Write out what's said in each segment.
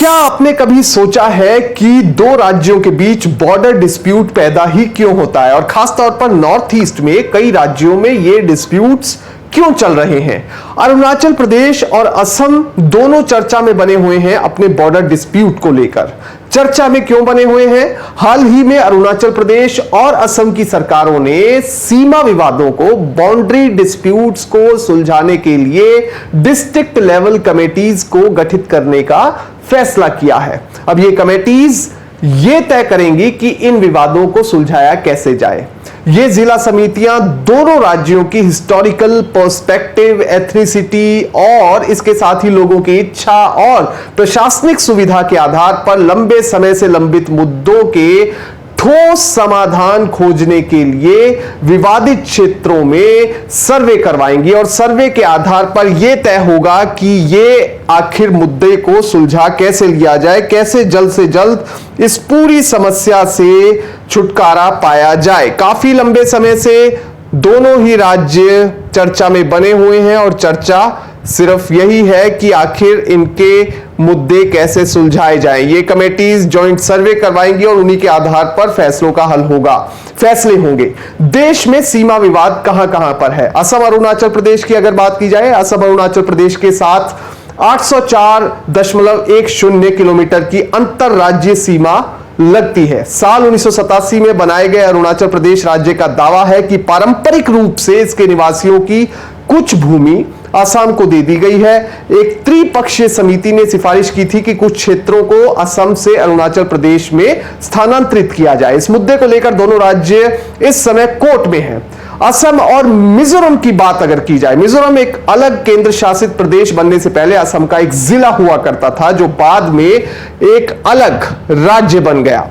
क्या आपने कभी सोचा है कि दो राज्यों के बीच बॉर्डर डिस्प्यूट पैदा ही क्यों होता है और खासतौर पर नॉर्थ ईस्ट में कई राज्यों में ये डिस्प्यूट्स क्यों चल रहे हैं। अरुणाचल प्रदेश और असम दोनों चर्चा में बने हुए हैं अपने बॉर्डर डिस्प्यूट को लेकर। चर्चा में क्यों बने हुए हैं? हाल ही में अरुणाचल प्रदेश और असम की सरकारों ने सीमा विवादों को, बाउंड्री डिस्प्यूट्स को सुलझाने के लिए डिस्ट्रिक्ट लेवल कमेटीज को गठित करने का फैसला किया है। अब ये कमेटीज ये तय करेंगी कि इन विवादों को सुलझाया कैसे जाए। ये जिला समितियां दोनों राज्यों की हिस्टोरिकल पर्सपेक्टिव, एथनिसिटी और इसके साथ ही लोगों की इच्छा और प्रशासनिक सुविधा के आधार पर लंबे समय से लंबित मुद्दों के ठोस समाधान खोजने के लिए विवादित क्षेत्रों में सर्वे करवाएंगी और सर्वे के आधार पर यह तय होगा कि ये आखिर मुद्दे को सुलझा कैसे लिया जाए, कैसे जल्द से जल्द इस पूरी समस्या से छुटकारा पाया जाए। काफी लंबे समय से दोनों ही राज्य चर्चा में बने हुए हैं और चर्चा सिर्फ यही है कि आखिर इनके मुद्दे कैसे सुलझाए जाएं। ये कमेटीज जॉइंट सर्वे करवाएंगी और उन्हीं के आधार पर फैसलों का हल होगा, फैसले होंगे। देश में सीमा विवाद कहां कहां पर है? असम अरुणाचल प्रदेश की अगर बात की जाए, असम अरुणाचल प्रदेश के साथ 804.10 किलोमीटर की अंतर राज्य सीमा लगती है। साल 1987 में बनाए गए अरुणाचल प्रदेश राज्य का दावा है कि पारंपरिक रूप से इसके निवासियों की कुछ भूमि असम को दे दी गई है। एक त्रिपक्षीय समिति ने सिफारिश की थी कि कुछ क्षेत्रों को असम से अरुणाचल प्रदेश में स्थानांतरित किया जाए। इस मुद्दे को लेकर दोनों राज्य इस समय कोर्ट में हैं। असम और मिजोरम की बात अगर की जाए, मिजोरम एक अलग केंद्र शासित प्रदेश बनने से पहले असम का एक जिला हुआ करता था जो बाद में एक अलग राज्य बन गया।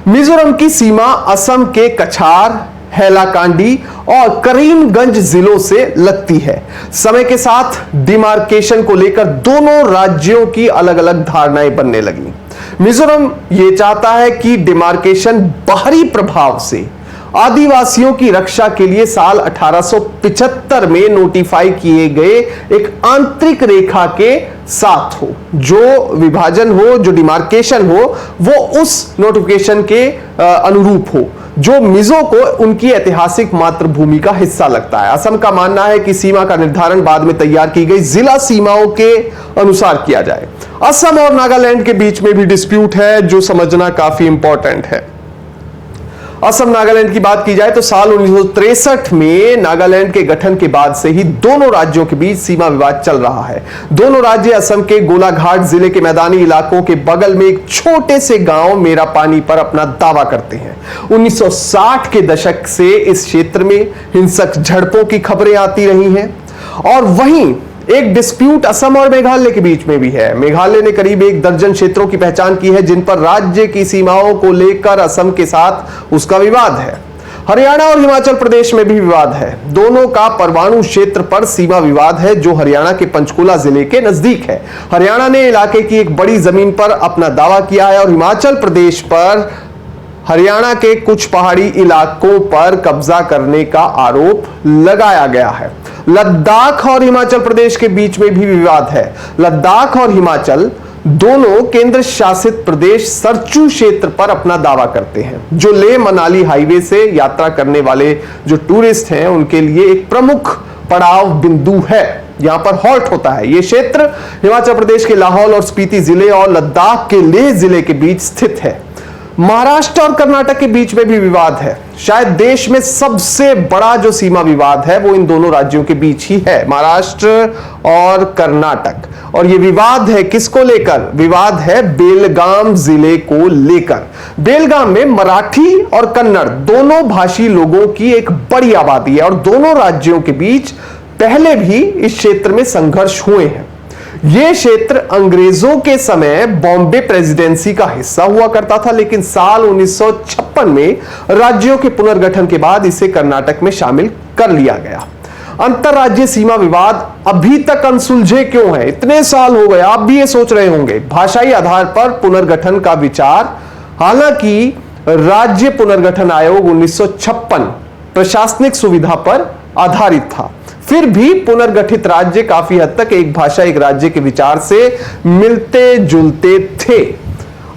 मिजोरम की सीमा असम के कछार, हैलाकांडी और करीमगंज जिलों से लगती है। समय के साथ डिमार्केशन को लेकर दोनों राज्यों की अलग अलग धारणाएं बनने लगी। मिजोरम यह चाहता है कि डिमार्केशन बाहरी प्रभाव से आदिवासियों की रक्षा के लिए साल 1875 में नोटिफाई किए गए एक आंतरिक रेखा के साथ हो। जो विभाजन हो, जो डिमार्केशन हो, वो उस नोटिफिकेशन के अनुरूप हो जो मिजो को उनकी ऐतिहासिक मातृभूमि का हिस्सा लगता है। असम का मानना है कि सीमा का निर्धारण बाद में तैयार की गई जिला सीमाओं के अनुसार किया जाए। असम और नागालैंड के बीच में भी डिस्प्यूट है जो समझना काफी इंपॉर्टेंट है। असम नागालैंड की बात की जाए तो साल 1963 में नागालैंड के गठन के बाद से ही दोनों राज्यों के बीच सीमा विवाद चल रहा है। दोनों राज्य असम के गोलाघाट जिले के मैदानी इलाकों के बगल में एक छोटे से गांव मेरापानी पर अपना दावा करते हैं। 1960 के दशक से इस क्षेत्र में हिंसक झड़पों की खबरें आती रही हैं और वहीं एक डिस्प्यूट असम और मेघालय के बीच में भी है। मेघालय ने करीब 1 दर्जन क्षेत्रों की पहचान की है जिन पर राज्य की सीमाओं को लेकर असम के साथ उसका विवाद है। हरियाणा और हिमाचल प्रदेश में भी विवाद है। दोनों का परमाणु क्षेत्र पर सीमा विवाद है जो हरियाणा के पंचकुला जिले के नजदीक है। हरियाणा ने इलाके की एक बड़ी जमीन पर अपना दावा किया है और हिमाचल प्रदेश पर हरियाणा के कुछ पहाड़ी इलाकों पर कब्जा करने का आरोप लगाया गया है। लद्दाख और हिमाचल प्रदेश के बीच में भी विवाद है। लद्दाख और हिमाचल दोनों केंद्र शासित प्रदेश सरचू क्षेत्र पर अपना दावा करते हैं जो लेह मनाली हाईवे से यात्रा करने वाले जो टूरिस्ट हैं उनके लिए एक प्रमुख पड़ाव बिंदु है। यहां पर हॉल्ट होता है। यह क्षेत्र हिमाचल प्रदेश के लाहौल और स्पीति जिले और लद्दाख के लेह जिले के बीच स्थित है। महाराष्ट्र और कर्नाटक के बीच में भी विवाद है। शायद देश में सबसे बड़ा जो सीमा विवाद है वो इन दोनों राज्यों के बीच ही है, महाराष्ट्र और कर्नाटक। और ये विवाद है किसको लेकर? विवाद है बेलगाम जिले को लेकर। बेलगाम में मराठी और कन्नड़ दोनों भाषी लोगों की एक बड़ी आबादी है और दोनों राज्यों के बीच पहले भी इस क्षेत्र में संघर्ष हुए हैं। यह क्षेत्र अंग्रेजों के समय बॉम्बे प्रेसिडेंसी का हिस्सा हुआ करता था, लेकिन साल 1956 में राज्यों के पुनर्गठन के बाद इसे कर्नाटक में शामिल कर लिया गया। अंतरराज्यीय सीमा विवाद अभी तक अनसुलझे क्यों है? इतने साल हो गए, आप भी ये सोच रहे होंगे। भाषाई आधार पर पुनर्गठन का विचार, हालांकि राज्य पुनर्गठन आयोग 1956 प्रशासनिक सुविधा पर आधारित था। फिर भी पुनर्गठित राज्य काफी हद तक एक भाषा एक राज्य के विचार से मिलते जुलते थे।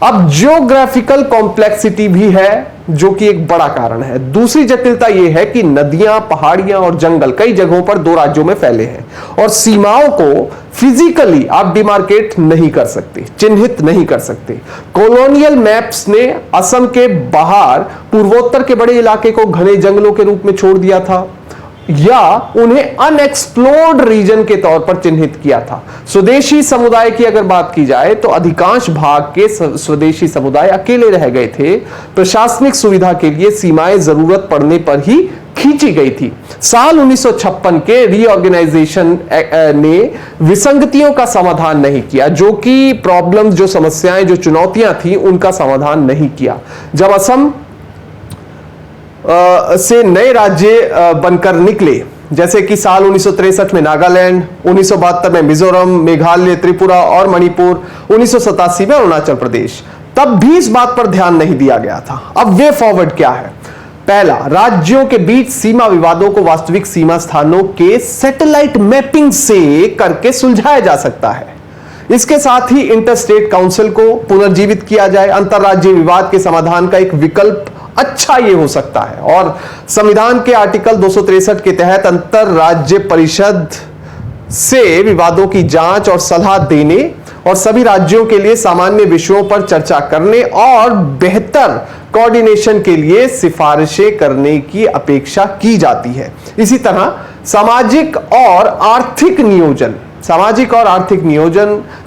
अब जियोग्राफिकल कॉम्प्लेक्सिटी भी है जो कि एक बड़ा कारण है। दूसरी जटिलता यह है कि नदियां, पहाड़ियां और जंगल कई जगहों पर दो राज्यों में फैले हैं और सीमाओं को फिजिकली आप डिमार्केट नहीं कर सकते, चिन्हित नहीं कर सकते। कॉलोनियल मैप्स ने असम के बाहर पूर्वोत्तर के बड़े इलाके को घने जंगलों के रूप में छोड़ दिया था या उन्हें अनएक्सप्लोर्ड रीजन के तौर पर चिन्हित किया था। स्वदेशी समुदाय की अगर बात की जाए तो अधिकांश भाग के स्वदेशी समुदाय अकेले रह गए थे। प्रशासनिक सुविधा के लिए सीमाएं जरूरत पड़ने पर ही खींची गई थी। साल 1956 के रीऑर्गेनाइजेशन ने विसंगतियों का समाधान नहीं किया, जो कि प्रॉब्लम्स, जो समस्याएं, जो चुनौतियां थी उनका समाधान नहीं किया। जब असम से नए राज्य बनकर निकले, जैसे कि साल 1963 में नागालैंड, 1972 में मिजोरम, मेघालय, त्रिपुरा और मणिपुर, 1987 में अरुणाचल प्रदेश, तब भी इस बात पर ध्यान नहीं दिया गया था। अब वे फॉरवर्ड क्या है? पहला, राज्यों के बीच सीमा विवादों को वास्तविक सीमा स्थानों के सैटेलाइट मैपिंग से करके सुलझाया जा सकता है। इसके साथ ही इंटरस्टेट काउंसिल को पुनर्जीवित किया जाए। अंतरराज्यीय विवाद के समाधान का एक विकल्प अच्छा ये हो सकता है और संविधान के आर्टिकल 263 के तहत अंतरराज्य परिषद से विवादों की जांच और सलाह देने और सभी राज्यों के लिए सामान्य विषयों पर चर्चा करने और बेहतर कोऑर्डिनेशन के लिए सिफारिशें करने की अपेक्षा की जाती है। इसी तरह सामाजिक और आर्थिक नियोजन,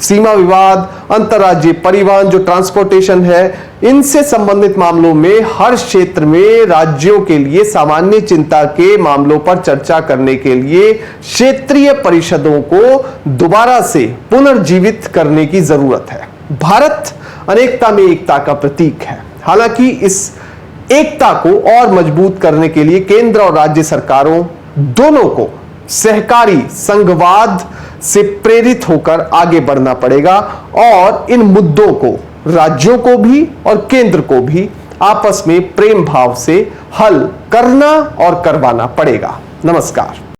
सीमा विवाद, अंतरराज्यीय परिवहन, जो ट्रांसपोर्टेशन है, इनसे संबंधित मामलों में हर क्षेत्र में राज्यों के लिए सामान्य चिंता के मामलों पर चर्चा करने के लिए क्षेत्रीय परिषदों को दोबारा से पुनर्जीवित करने की जरूरत है। भारत अनेकता में एकता का प्रतीक है। हालांकि इस एकता को और मजबूत करने के लिए केंद्र और राज्य सरकारों दोनों को सहकारी संघवाद से प्रेरित होकर आगे बढ़ना पड़ेगा और इन मुद्दों को राज्यों को भी और केंद्र को भी आपस में प्रेम भाव से हल करना और करवाना पड़ेगा। नमस्कार।